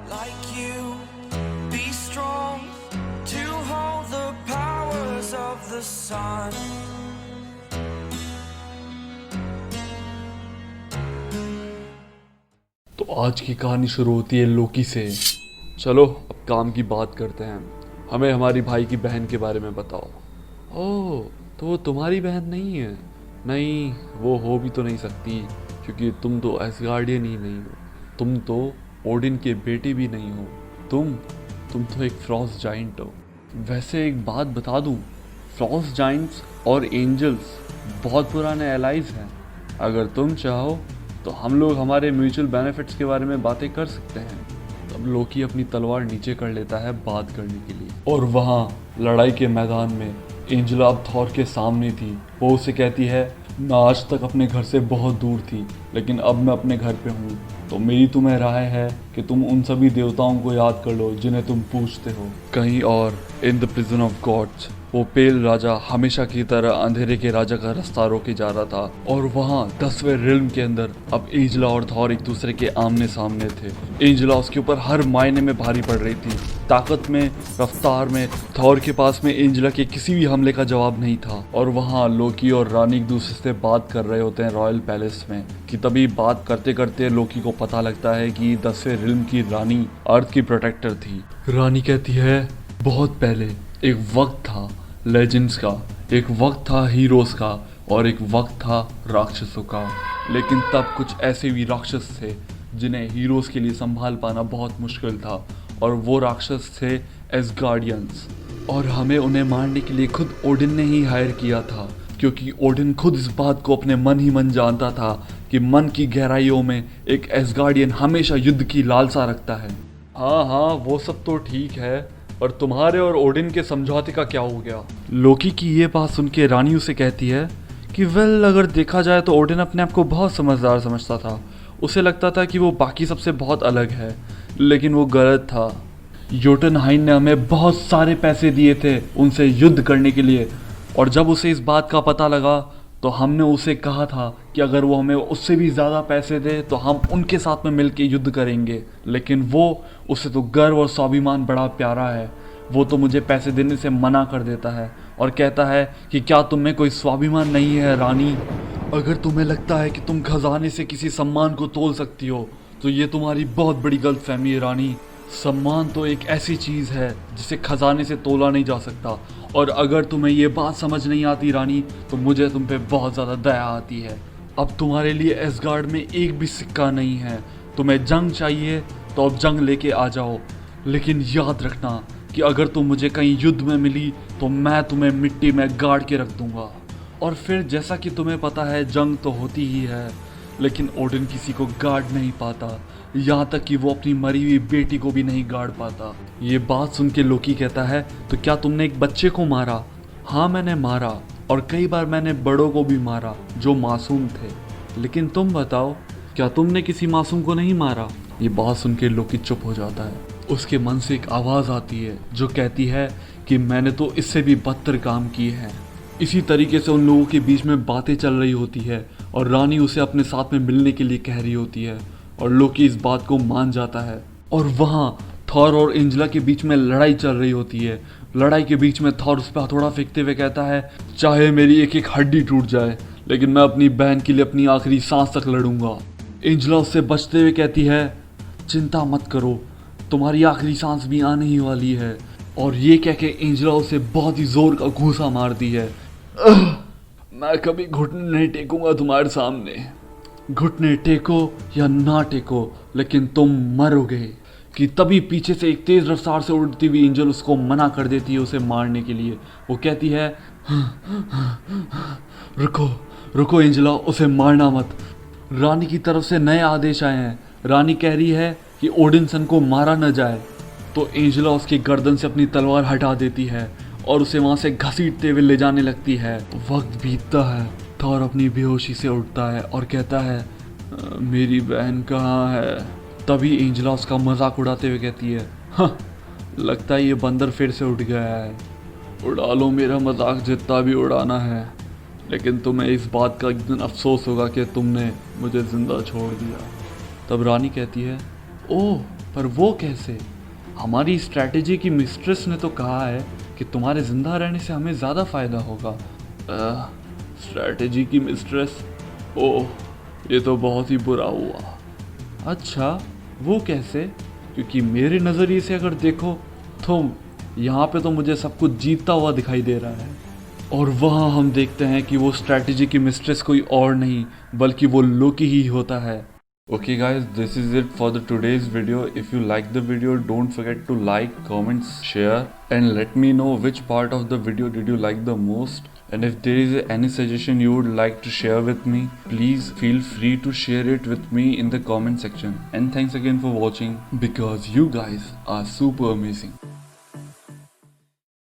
like you. Be strong to hold the powers of the sun. तो आज की कहानी शुरू होती है लोकी से। चलो अब काम की बात करते हैं। हमें हमारी भाई की बहन के बारे में बताओ। ओह, तो वो तुम्हारी बहन नहीं है? नहीं, वो हो भी तो नहीं सकती क्योंकि तुम तो एसगार्डियन ही नहीं हो। तुम तो ओडिन के बेटे भी नहीं हो। तुम तो एक फ्रॉस्ट जाइंट हो। वैसे एक बात बता दूं, फ्रॉस्ट जाइंट्स और एंजल्स बहुत पुराने एलाइज हैं। अगर तुम चाहो तो हम लोग हमारे म्यूचुअल बेनिफिट्स के बारे में बातें कर सकते हैं। तब लोकी अपनी तलवार नीचे कर लेता है बात करने के लिए। और वहाँ लड़ाई के मैदान में एंजेला अब थॉर के सामने थी। वो उसे कहती है, मैं आज तक अपने घर से बहुत दूर थी, लेकिन अब मैं अपने घर पे हूँ। तो मेरी तुम्हें राय है कि तुम उन सभी देवताओं को याद कर लो जिन्हें तुम पूछते हो। कहीं और in the prison of gods वो पेल राजा हमेशा की तरह अंधेरे के राजा का रास्ता रोके जा रहा था। और वहाँ 10वें रिल्म के अंदर अब एंजेला और थॉर एक दूसरे के आमने सामने थे। एंजेला उसके ऊपर हर मायने में भारी पड़ रही थी, ताकत में, रफ्तार में। थॉर के पास में एंजेला के किसी भी हमले का जवाब नहीं था। और वहाँ लोकी और रानी एक दूसरे से बात कर रहे होते हैं रॉयल पैलेस में। कि तभी बात करते करते लोकी को पता लगता है कि 10वें रिल्म की रानी अर्थ की प्रोटेक्टर थी। रानी कहती है, बहुत पहले एक वक्त था लेजेंड्स का, एक वक्त था हीरोज का, और एक वक्त था राक्षसों का। लेकिन तब कुछ ऐसे भी राक्षस थे जिन्हें हीरोज के लिए संभाल पाना बहुत मुश्किल था। और वो राक्षस थे एसगार्डियंस। और हमें उन्हें मारने के लिए खुद ओडिन ने ही हायर किया था, क्योंकि ओडिन खुद इस बात को अपने मन ही मन जानता था कि मन की गहराइयों में एक एसगार्डियन हमेशा युद्ध की लालसा रखता है। हाँ, वो सब तो ठीक है, पर तुम्हारे और ओडिन के समझौते का क्या हो गया? लोकी की ये बात सुन के रानी उसे कहती है कि वेल, अगर देखा जाए तो ओडिन अपने आप को बहुत समझदार समझता था। उसे लगता था कि वो बाकी सबसे बहुत अलग है, लेकिन वो गलत था। योटनहाइन ने हमें बहुत सारे पैसे दिए थे उनसे युद्ध करने के लिए, और जब उसे इस बात का पता लगा तो हमने उसे कहा था कि अगर वो हमें उससे भी ज़्यादा पैसे दे तो हम उनके साथ में मिलकर युद्ध करेंगे। लेकिन उसे तो गर्व और स्वाभिमान बड़ा प्यारा है। वो तो मुझे पैसे देने से मना कर देता है और कहता है कि क्या तुम में कोई स्वाभिमान नहीं है रानी? अगर तुम्हें लगता है कि तुम खजाने से किसी सम्मान को तोल सकती हो तो ये तुम्हारी बहुत बड़ी गलतफहमी है रानी। सम्मान तो एक ऐसी चीज़ है जिसे खजाने से तोला नहीं जा सकता। और अगर तुम्हें ये बात समझ नहीं आती रानी, तो मुझे तुम पे बहुत ज़्यादा दया आती है। अब तुम्हारे लिए एसगार्ड में एक भी सिक्का नहीं है। तुम्हें जंग चाहिए तो अब जंग लेके आ जाओ, लेकिन याद रखना कि अगर तुम मुझे कहीं युद्ध में मिली तो मैं तुम्हें मिट्टी में गाड़ के रख दूंगा। और फिर जैसा कि तुम्हें पता है, जंग तो होती ही है, लेकिन ओडिन किसी को गाड़ नहीं पाता, यहाँ तक कि वो अपनी मरी हुई बेटी को भी नहीं गाड़ पाता। ये बात सुन के लोकी कहता है, तो क्या तुमने एक बच्चे को मारा? हाँ, मैंने मारा, और कई बार मैंने बड़ों को भी मारा जो मासूम थे। लेकिन तुम बताओ, क्या तुमने किसी मासूम को नहीं मारा? ये बात सुन के लोकी चुप हो जाता है। उसके मन से एक आवाज़ आती है जो कहती है कि मैंने तो इससे भी बदतर काम किए हैं। इसी तरीके से उन लोगों के बीच में बातें चल रही होती है और रानी उसे अपने साथ में मिलने के लिए कह रही होती है, और लोकी इस बात को मान जाता है। और वहाँ थॉर और एंजेला के बीच में लड़ाई चल रही होती है। लड़ाई के बीच में थॉर उस पर हथौड़ा फेंकते हुए कहता है, चाहे मेरी एक एक हड्डी टूट जाए, लेकिन मैं अपनी बहन के लिए अपनी आखिरी सांस तक लड़ूंगा। एंजेला उससे बचते हुए कहती है, चिंता मत करो, तुम्हारी आखिरी सांस भी आने ही वाली है। और ये कह के एंजेला उसे बहुत ही जोर का घूंसा मारती है। मैं कभी घुटने नहीं टेकूंगा तुम्हारे सामने। घुटने टेको या ना टेको, लेकिन तुम मरोगे। कि तभी पीछे से एक तेज रफ्तार से उड़ती हुई एंजल उसको मना कर देती है उसे मारने के लिए। वो कहती है, रुको रुको एंजेला, उसे मारना मत। रानी की तरफ से नए आदेश आए हैं। रानी कह रही है कि ओडिनसन को मारा न जाए। तो एंजेला उसकी गर्दन से अपनी तलवार हटा देती है और उसे वहां से घसीटते हुए ले जाने लगती है। वक्त बीतता है, थॉर अपनी बेहोशी से उठता है और कहता है, मेरी बहन कहाँ है? तभी एंजेला उसका मजाक उड़ाते हुए कहती है, हाँ, लगता है ये बंदर फिर से उठ गया है। उड़ा लो मेरा मजाक जितना भी उड़ाना है, लेकिन तुम्हें इस बात का एक दिन अफसोस होगा कि तुमने मुझे जिंदा छोड़ दिया। तब रानी कहती है, ओह, पर वो कैसे? हमारी स्ट्रैटेजी की मिस्ट्रेस ने तो कहा है कि तुम्हारे जिंदा रहने से हमें ज़्यादा फायदा होगा। स्ट्रैटेजी की मिस्ट्रेस? ओह, ये तो बहुत ही बुरा हुआ। अच्छा, वो कैसे? क्योंकि मेरे नज़रिए से अगर देखो तो यहाँ पे तो मुझे सब कुछ जीतता हुआ दिखाई दे रहा है, और वहाँ हम देखते हैं कि वो स्ट्रैटेजी की मिस्ट्रेस कोई और नहीं बल्कि वो लोकी ही होता है। Okay guys, this is it for the today's video. If you like the video, don't forget to like, comment, share and let me know which part of the video did you like the most. And if there is any suggestion you would like to share with me, please feel free to share it with me in the comment section. And thanks again for watching, because you guys are super amazing.